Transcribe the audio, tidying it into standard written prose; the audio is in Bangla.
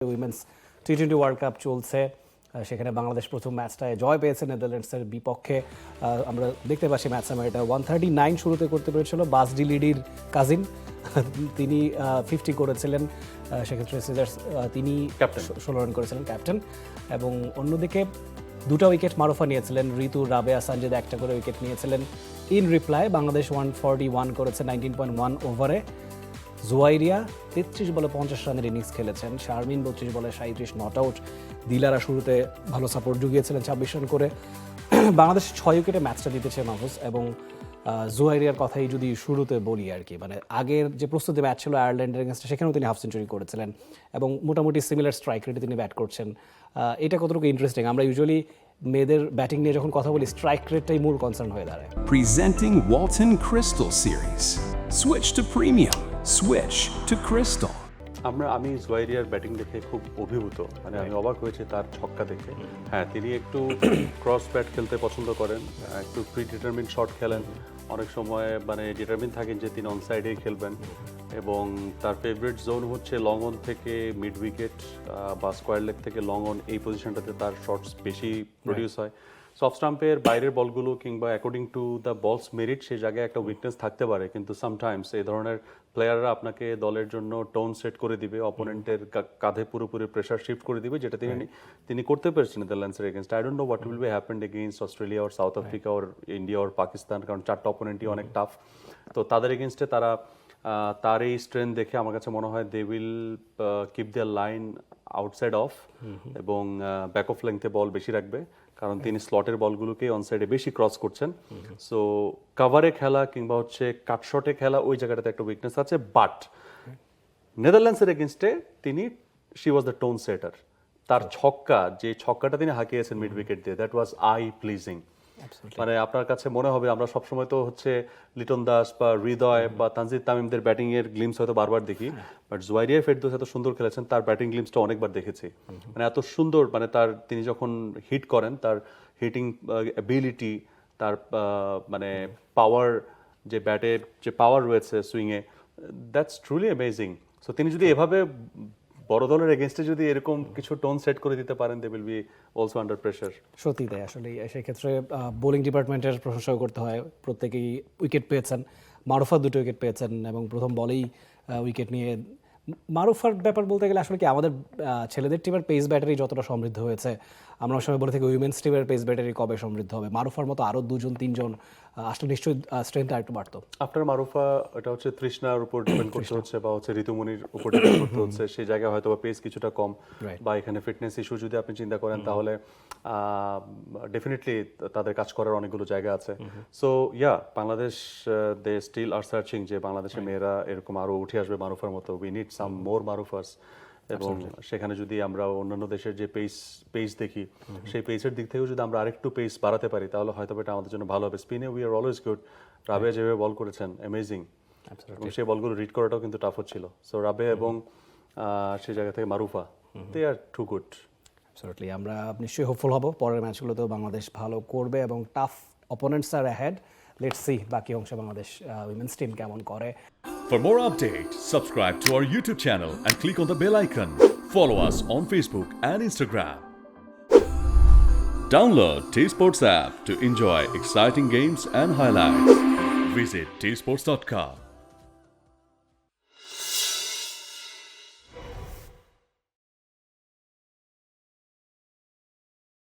উইমেন্স টি-20 ওয়ার্ল্ড কাপ চলছে, সেখানে বাংলাদেশ প্রথম ম্যাচটায় জয় পেয়েছে নেদারল্যান্ডসের বিপক্ষে। আমরা দেখতে পাচ্ছি ম্যাচ সামারিটা 139 শুরুতে করতে পেরেছিল বাসডি লিডির কাজিন, তিনি 50 করেছিলেন, সেক্ষেত্রে সিজার্স তিনি 16 রান করেছিলেন ক্যাপ্টেন। এবং অন্যদিকে দুটো উইকেট মারুফা নিয়েছিলেন, ঋতু, রাবেয়া, সানজিদ একটা করে উইকেট নিয়েছিলেন। ইন রিপ্লাই বাংলাদেশ 141 করেছে 19.1 ওভারে। জুয়াইরিয়া 33 বলে 50 রানের ইনিংস খেলেছেন, শারমিন 32 বলে 37 নট আউট, দিলারা শুরুতে ভালো সাপোর্ট জুগিয়েছিলেন 26 রান করে। বাংলাদেশ 6 উইকেটে ম্যাচটা জিতেছে মাহফুজ। এবং জুয়াইরিয়ার কথাই যদি শুরুতে বলি আর কি, মানে আগের যে প্রস্তুতি ম্যাচ ছিল আয়ারল্যান্ডের এগেনস্টে, সেখানেও তিনি হাফ সেঞ্চুরি করেছিলেন এবং মোটামুটি সিমিলার স্ট্রাইক রেটে তিনি ব্যাট করছেন। এটা কতটুকু ইন্টারেস্টিং, আমরা ইউজুয়ালি মেয়েদের ব্যাটিং নিয়ে যখন কথা বলি স্ট্রাইক রেটটাই মূল কনসার্ন হয়ে দাঁড়ায়। Presenting Walton Crystal Series. Switch to premium. Switch to Crystal. আমি জুয়াইরিয়ার ব্যাটিং দেখে খুব অভিভূত, মানে আমি অবাক হয়েছি তার ছক্কা দেখে। হ্যাঁ, তিনি একটু ক্রস ব্যাট খেলতে পছন্দ করেন, একটু প্রি ডিটারমিন শট খেলেন, অনেক সময় মানে ডিটারমিন থাকেন যে তিনি অন সাইডেই খেলবেন। এবং তার ফেভারিট জোন হচ্ছে লং অন থেকে মিড উইকেট বা স্কোয়ার লেগ থেকে লং অন, এই পজিশনটাতে তার শটস বেশি প্রডিউস হয়। সফট স্টাম্পের বাইরের বলগুলো কিংবা অ্যাকর্ডিং টু দ্য বলস মেরিট সেই জায়গায় একটা উইকনেস থাকতে পারে, কিন্তু সামটাইমস এই ধরনের প্লেয়াররা আপনাকে দলের জন্য টোন সেট করে দিবে, অপোনেন্টের কাঁধে পুরোপুরি প্রেশার শিফট করে দিবে, যেটা তিনি করতে পেরেছেন নেদারল্যান্ডসের against. I don't know what will be happened against Australia or South Africa or India or Pakistan, কারণ চারটা অপোনেন্টই অনেক টাফ। তো তাদের এগেনস্টে তার এই স্ট্রেংথ দেখে আমার কাছে মনে হয় they will keep their line outside off এবং ব্যাক অফ লেংথে বল বেশি রাখবে, কারণ তিনি স্লটের বলগুলোকে অন সাইডে বেশি ক্রস করছেন। সো কাভারে খেলা কিংবা হচ্ছে কাটশটে খেলা ওই জায়গাটাতে একটা উইকনেস আছে। বাট নেদারল্যান্ডসের এগেনস্টে শি ওয়াজ দ্য টোন সেটার। তার যে ছক্কাটা তিনি হাঁকিয়েছেন মিড উইকেট দিয়ে, দ্যাট ওয়াজ আই প্লিজিং। মানে আপনার কাছে মনে হবে, আমরা সবসময় তো হচ্ছে লিটন দাস বা হৃদয় বা তানজিদ তামিমদের ব্যাটিং এর গ্লিমস হয়তো বারবার দেখি, বাট জুয়াইরিয়া ফেরদৌস এত সুন্দর খেলেছেন, তার ব্যাটিং গ্লিমসটা অনেকবার দেখেছি। মানে এত সুন্দর, মানে তিনি যখন হিট করেন, তার হিটিং অ্যাবিলিটি, তার মানে পাওয়ার, যে ব্যাটের যে পাওয়ার রয়েছে সুইংয়ে, দ্যাটস ট্রুলি অ্যামেজিং। সো তিনি যদি এভাবে বড় দলের এগেনস্টে যদি এরকম কিছু টোন সেট করে দিতে পারেন, they will be also under pressure. সত্যি তাই, আসলে সেক্ষেত্রে বোলিং ডিপার্টমেন্টের প্রশংসা করতে হয়, প্রত্যেকেই উইকেট পেয়েছেন। মারুফা 2টো উইকেট পেয়েছেন এবং প্রথম বলেই উইকেট নিয়ে। মারুফার ব্যাপার বলতে গেলে আসলে কি, আমাদের ছেলেদের টিমের পেস ব্যাটারি যতটা সমৃদ্ধ হয়েছে, আমরা সময় বলে থাকি উইমেন্স টিমের পেস ব্যাটারি কবে সমৃদ্ধ হবে। মারুফার মতো আরও 2-3 আসলে নিশ্চয়ই স্ট্রেংথটা একটু বাড়তো। আপনার মারুফা, এটা হচ্ছে তৃষ্ণার উপর ডিপেন্ড করতে হচ্ছে বা হচ্ছে ঋতুমণির উপর ডিপেন্ড করতে হচ্ছে, সেই জায়গায় হয়তো বা পেস কিছুটা কম, বা এখানে ফিটনেস ইস্যু যদি আপনি চিন্তা করেন, তাহলে ডেফিনেটলি তাদের কাজ করার অনেকগুলো জায়গা আছে। So Bangladesh they still are searching যে বাংলাদেশের মেয়েরা এরকম আরো উঠে আসবে মারুফার মতো। We need some more Marufas. এবং সেখানে যদি আমরা অন্যান্য দেশের যে পেস দেখি, সেই পেসের দিক থেকেও যদি আমরা আরেকটু পেস বাড়াতে পারি, তাহলে হয়তো এটা আমাদের জন্য ভালো হবে। স্পিনে we are always good. Rabeya যেভাবে বল করেছেন, অ্যামেজিং। এবং সেই বলগুলো রিড করাটাও কিন্তু টাফ হচ্ছিল। সো রাবেয়া এবং সেই জায়গা থেকে মারুফা, দে আর টু গুড। অ্যাবসলিউটলি, আমরা নিশ্চয়ই হোপফুল হব পরের ম্যাচগুলোতেও বাংলাদেশ ভালো করবে এবং tough opponents are ahead. Let's see বাকি অংশে বাংলাদেশ উইমেন্স টিম কেমন করে। For more updates, subscribe to our YouTube channel and click on the bell icon. Follow us on Facebook and Instagram. Download T-Sports app to enjoy exciting games and highlights. Visit tsports.com.